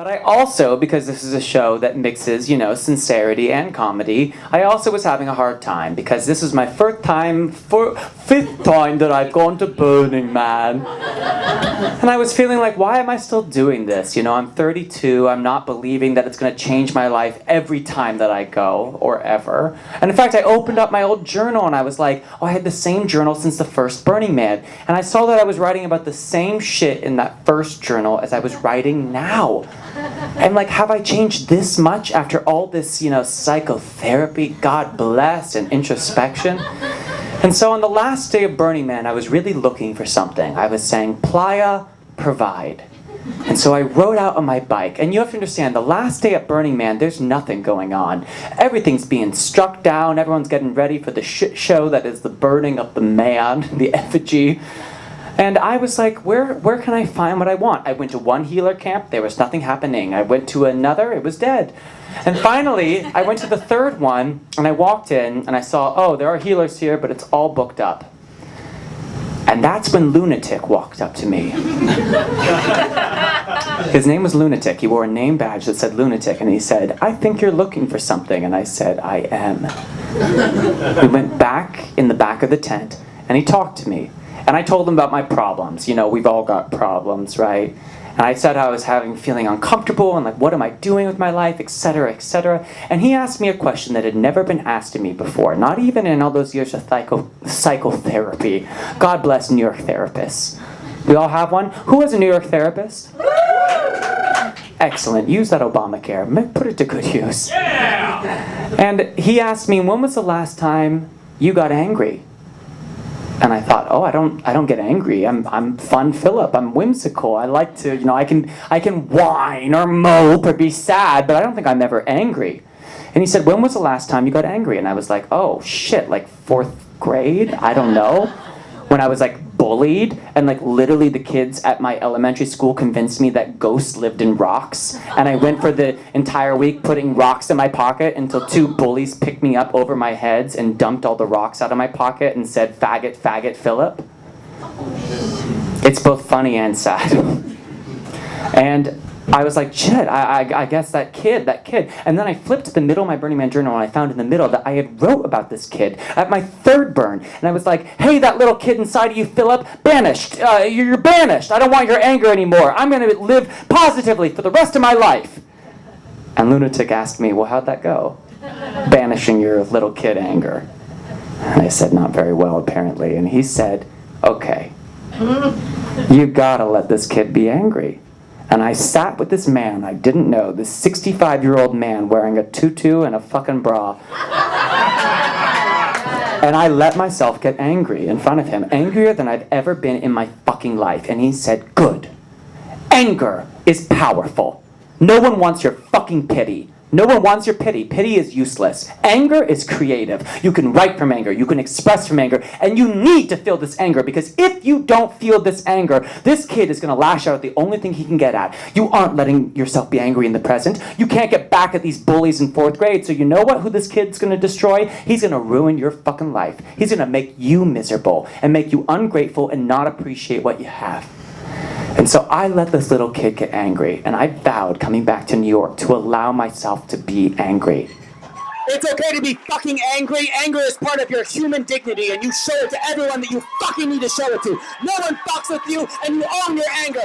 But I also, because this is a show that mixes, sincerity and comedy, I also was having a hard time because this is my fifth time that I've gone to Burning Man. And I was feeling like, why am I still doing this? I'm 32, I'm not believing that it's going to change my life every time that I go, or ever. And in fact, I opened up my old journal and I was like, oh, I had the same journal since the first Burning Man. And I saw that I was writing about the same shit in that first journal as I was writing now. And like, have I changed this much after all this, psychotherapy, God bless, and introspection? And so on the last day of Burning Man, I was really looking for something. I was saying, Playa, provide. And so I rode out on my bike. And you have to understand, the last day at Burning Man, there's nothing going on. Everything's being struck down. Everyone's getting ready for the shit show that is the burning of the man, the effigy. And I was like, where can I find what I want? I went to one healer camp, there was nothing happening. I went to another, it was dead. And finally, I went to the third one, and I walked in, and I saw, oh, there are healers here, but it's all booked up. And that's when Lunatic walked up to me. His name was Lunatic. He wore a name badge that said Lunatic, and he said, I think you're looking for something. And I said, I am. We went back in the back of the tent, and he talked to me. And I told him about my problems. We've all got problems, right? And I said I was feeling uncomfortable and like, what am I doing with my life, etc., etc. And he asked me a question that had never been asked of me before, not even in all those years of psychotherapy. God bless New York therapists. We all have one. Who is a New York therapist? Excellent. Use that Obamacare. Put it to good use. Yeah! And he asked me, when was the last time you got angry? And I thought, oh, I don't get angry. I'm fun Philip. I'm whimsical. I like to, I can whine or mope or be sad, but I don't think I'm ever angry. And he said, when was the last time you got angry? And I was like, oh shit, like 4th grade? I don't know. When I was like bullied, and like literally the kids at my elementary school convinced me that ghosts lived in rocks, and I went for the entire week putting rocks in my pocket until 2 bullies picked me up over my heads and dumped all the rocks out of my pocket and said, faggot, faggot, Philip. It's both funny and sad. And I was like, shit, I guess that kid. And then I flipped to the middle of my Burning Man journal, and I found in the middle that I had wrote about this kid at my 3rd burn. And I was like, hey, that little kid inside of you, Philip, banished. You're banished. I don't want your anger anymore. I'm going to live positively for the rest of my life. And Lunatic asked me, well, how'd that go? Banishing your little kid anger. And I said, not very well, apparently. And he said, okay, you gotta let this kid be angry. And I sat with this man I didn't know, this 65-year-old man wearing a tutu and a fucking bra. And I let myself get angry in front of him, angrier than I've ever been in my fucking life. And he said, good. Anger is powerful. No one wants your fucking pity. No one wants your pity. Pity is useless. Anger is creative. You can write from anger. You can express from anger. And you need to feel this anger, because if you don't feel this anger, this kid is going to lash out at the only thing he can get at. You aren't letting yourself be angry in the present. You can't get back at these bullies in 4th grade. So you know what? Who this kid's going to destroy? He's going to ruin your fucking life. He's going to make you miserable and make you ungrateful and not appreciate what you have. And so I let this little kid get angry, and I vowed coming back to New York to allow myself to be angry. It's okay to be fucking angry. Anger is part of your human dignity, and you show it to everyone that you fucking need to show it to. No one fucks with you, and you own your anger.